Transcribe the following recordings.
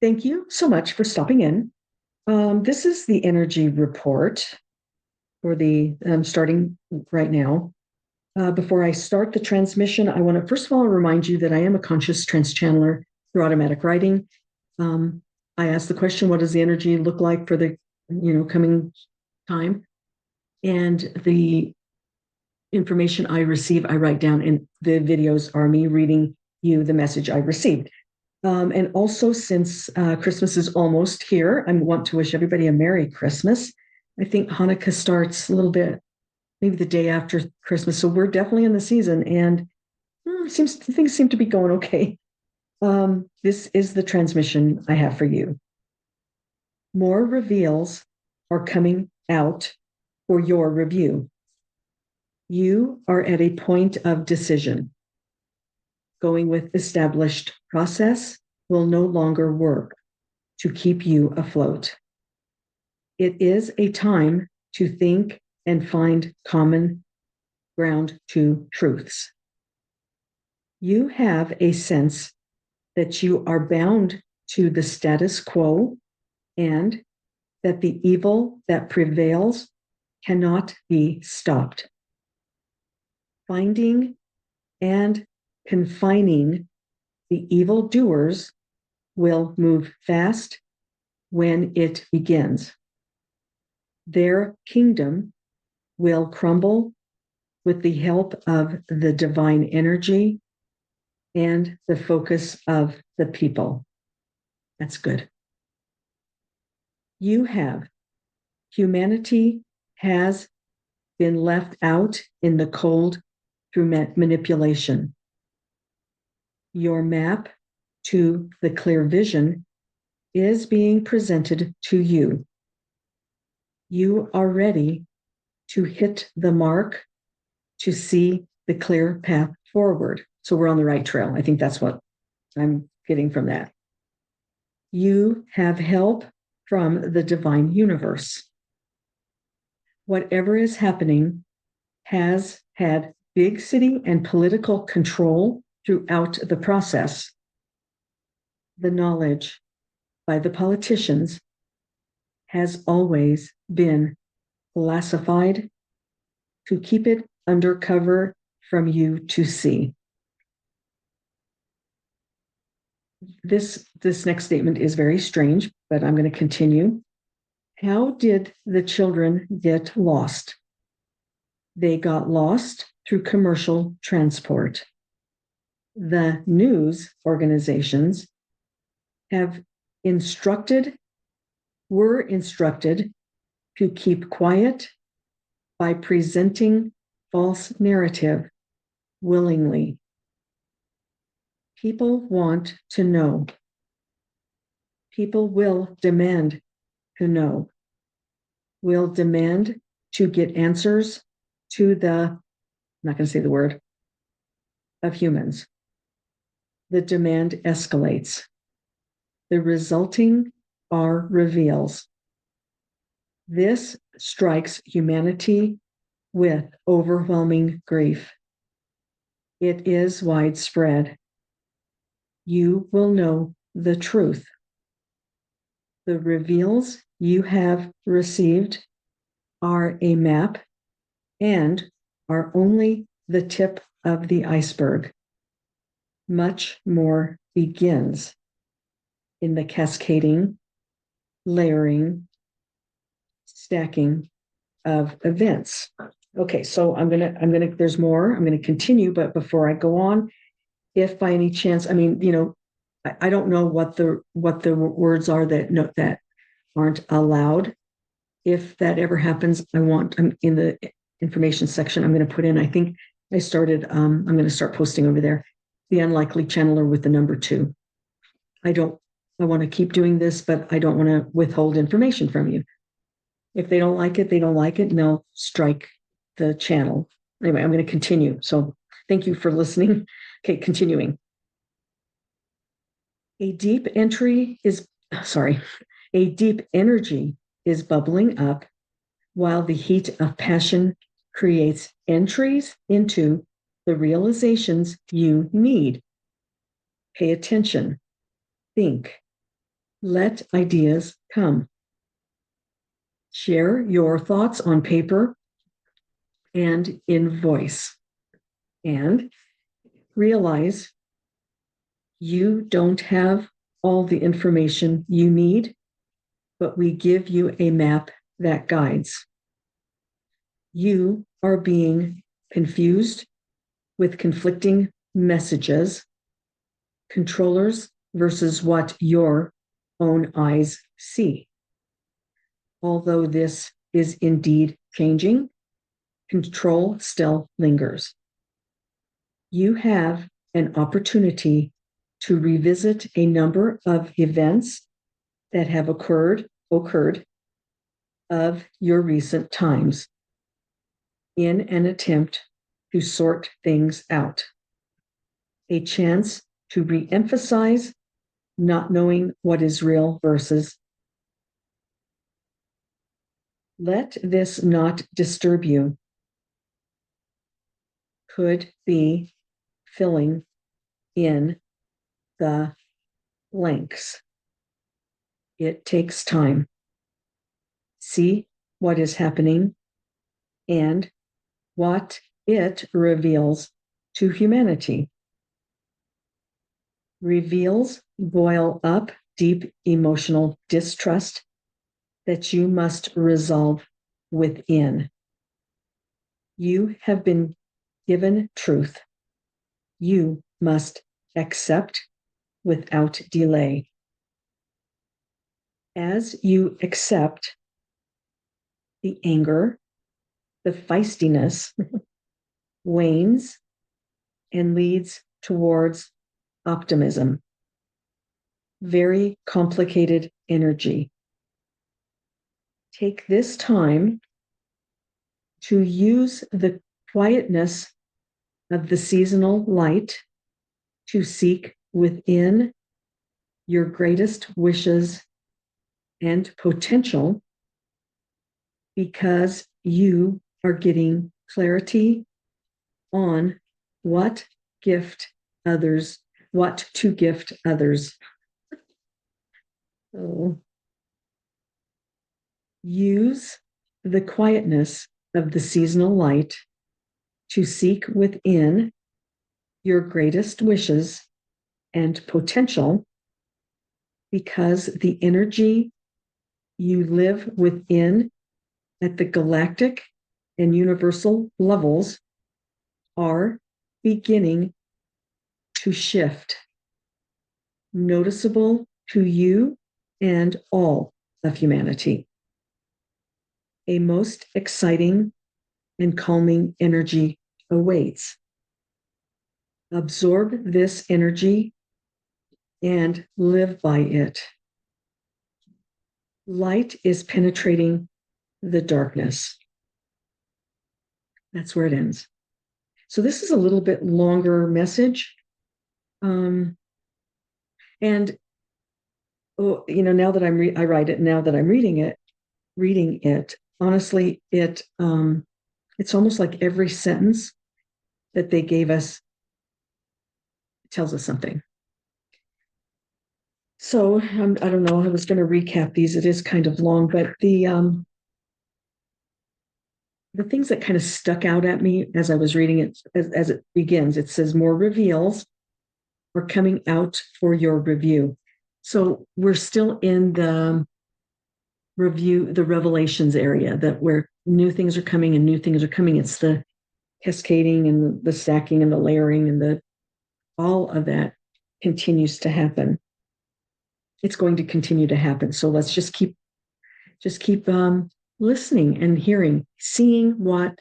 Thank you so much for stopping in. This is the energy report for the starting right now. Before I start the transmission, I want to first of all remind you that I am a conscious trance channeler through automatic writing. I asked the question, what does the energy look like for the coming time? And the information I receive, I write down, and the videos are me reading you the message I received. And also, since Christmas is almost here, I want to wish everybody a Merry Christmas. I think Hanukkah starts a little bit, maybe the day after Christmas. So we're definitely in the season, and things seem to be going okay. This is the transmission I have for you. More reveals are coming out for your review. You are at a point of decision. Going with established process will no longer work to keep you afloat. It is a time to think and find common ground to truths. You have a sense that you are bound to the status quo and that the evil that prevails cannot be stopped. Finding and confining the evildoers will move fast when it begins. Their kingdom will crumble with the help of the divine energy and the focus of the people. That's good. Humanity has been left out in the cold through manipulation. Your map to the clear vision is being presented to you. You are ready to hit the mark to see the clear path forward. So we're on the right trail. I think that's what I'm getting from that. You have help from the divine universe. Whatever is happening has had big city and political control throughout the process. The knowledge by the politicians has always been classified to keep it undercover from you to see. This next statement is very strange, but I'm going to continue. How did the children get lost? They got lost through commercial transport. The news organizations were instructed to keep quiet by presenting false narrative willingly. People want to know. People will demand to know. Will demand to get answers to I'm not going to say the word, of humans. The demand escalates. The resulting are reveals. This strikes humanity with overwhelming grief. It is widespread. You will know the truth. The reveals you have received are a map and are only the tip of the iceberg. Much more begins in the cascading, layering, stacking of events. Okay, so there's more. I'm gonna continue, but before I go on, if by any chance, I don't know what the words are that aren't allowed. If that ever happens, I'm in the information section. I'm going to put in. I think I started. I'm going to start posting over there. The unlikely channeler with the number 2. I want to keep doing this, but I don't want to withhold information from you. If they don't like it, they don't like it, and they'll strike the channel. Anyway, I'm going to continue. So thank you for listening. Okay, continuing. A deep energy is bubbling up while the heat of passion creates entries into the realizations you need. Pay attention. Think. Let ideas come. Share your thoughts on paper and in voice. And realize you don't have all the information you need, but we give you a map that guides. You are being confused with conflicting messages, controllers versus what your own eyes see. Although this is indeed changing, control still lingers. You have an opportunity to revisit a number of events that have occurred of your recent times in an attempt to sort things out. A chance to re-emphasize not knowing what is real versus let this not disturb you. Could be filling in the blanks. It takes time. See what is happening and what it reveals to humanity. Reveals boil up deep emotional distrust that you must resolve within. You have been given truth. You must accept without delay. As you accept, the anger, the feistiness wanes and leads towards optimism. Very complicated energy. Take this time to use the quietness of the seasonal light to seek within your greatest wishes and potential, because you are getting clarity on what to gift others. So use the quietness of the seasonal light to seek within your greatest wishes and potential, because the energy you live within at the galactic and universal levels are beginning to shift, noticeable to you and all of humanity. A most exciting and calming energy awaits. Absorb this energy and live by it. Light is penetrating the darkness. That's where it ends. So this is a little bit longer message. And now that I write it, now that I'm reading it, honestly, it's almost like every sentence that they gave us tells us something. So I don't know, I was going to recap these. It is kind of long, but the things that kind of stuck out at me as I was reading it, as it begins, it says more reveals are coming out for your review. So we're still in the review, the revelations area, that where new things are coming and new things are coming. It's the cascading and the stacking and the layering and all of that continues to happen. It's going to continue to happen. So let's just keep listening and hearing, seeing what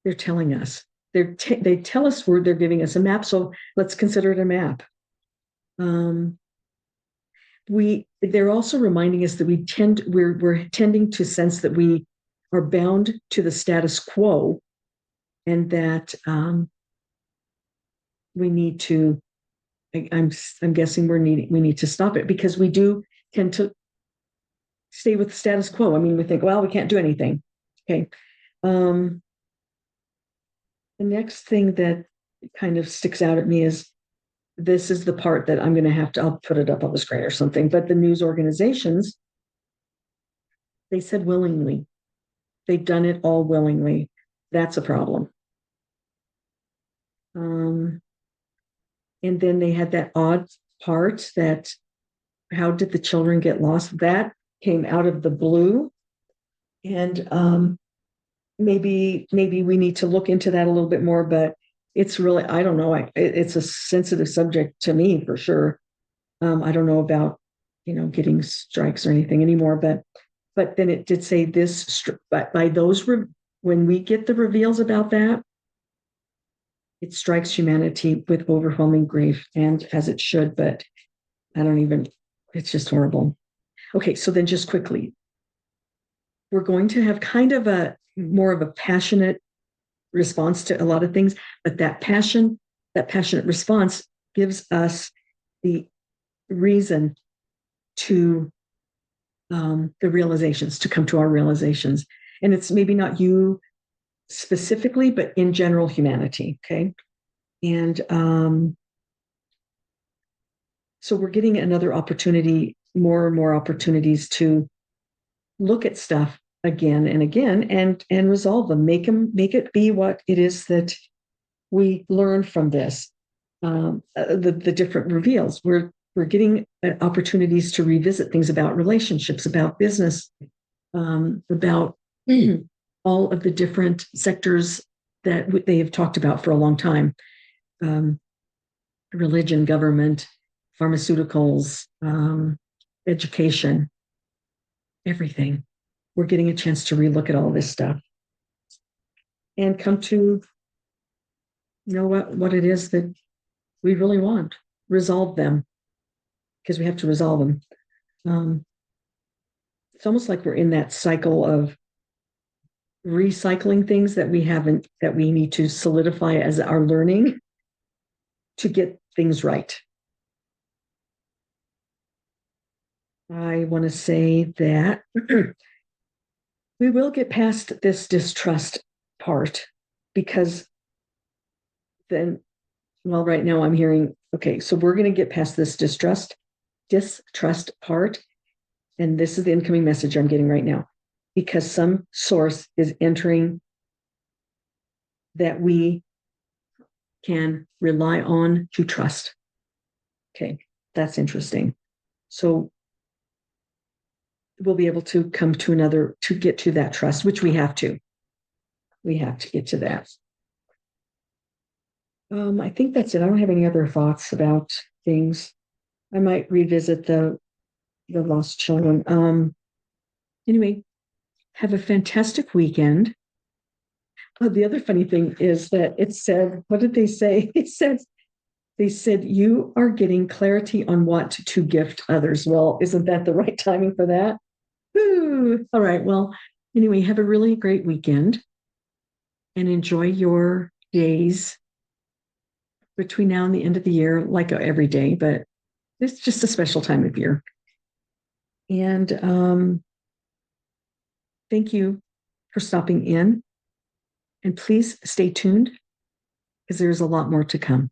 they're telling us. They tell us they're giving us a map, so let's consider it a map. They're also reminding us that we're tending to sense that we are bound to the status quo, and that we need to. I'm guessing we need to stop it, because we do tend to stay with the status quo. I mean, we think, well, we can't do anything. Okay. The next thing that kind of sticks out at me is this is the part that I'm going to have to, I'll put it up on the screen or something, but the news organizations, they said willingly. They've done it all willingly. That's a problem. And then they had that odd part that how did the children get lost? That came out of the blue. And maybe we need to look into that a little bit more, but it's really, I don't know. It's a sensitive subject to me for sure. I don't know about, getting strikes or anything anymore, but then it did say this, but by those, when we get the reveals about that, it strikes humanity with overwhelming grief, and as it should, but it's just horrible. Okay, so then just quickly, we're going to have kind of a more of a passionate response to a lot of things, but that passionate response gives us the reason to the realizations, to come to our realizations. And it's maybe not you specifically, but in general, humanity. Okay. And so we're getting another opportunity, more and more opportunities to look at stuff again and again and resolve them, make it be what it is that we learn from this. The different reveals. We're getting opportunities to revisit things about relationships, about business, about all of the different sectors that they have talked about for a long time. Religion, government, pharmaceuticals, education, everything. We're getting a chance to relook at all this stuff and come to what it is that we really want. Resolve them, because we have to resolve them. It's almost like we're in that cycle of recycling things that we need to solidify as our learning to get things right. I want to say that we will get past this distrust part, because then, well, right now I'm hearing, okay, so we're going to get past this distrust part. And this is the incoming message I'm getting right now, because some source is entering that we can rely on to trust. Okay, that's interesting. So we'll be able to come to get to that trust, which we have to. We have to get to that. I think that's it. I don't have any other thoughts about things. I might revisit the lost children. Anyway, have a fantastic weekend. Oh, the other funny thing is that it said, what did they say? They said, you are getting clarity on what to gift others. Well, isn't that the right timing for that? Woo! All right. Well, anyway, have a really great weekend and enjoy your days between now and the end of the year, like every day, but it's just a special time of year. And thank you for stopping in. And please stay tuned, because there's a lot more to come.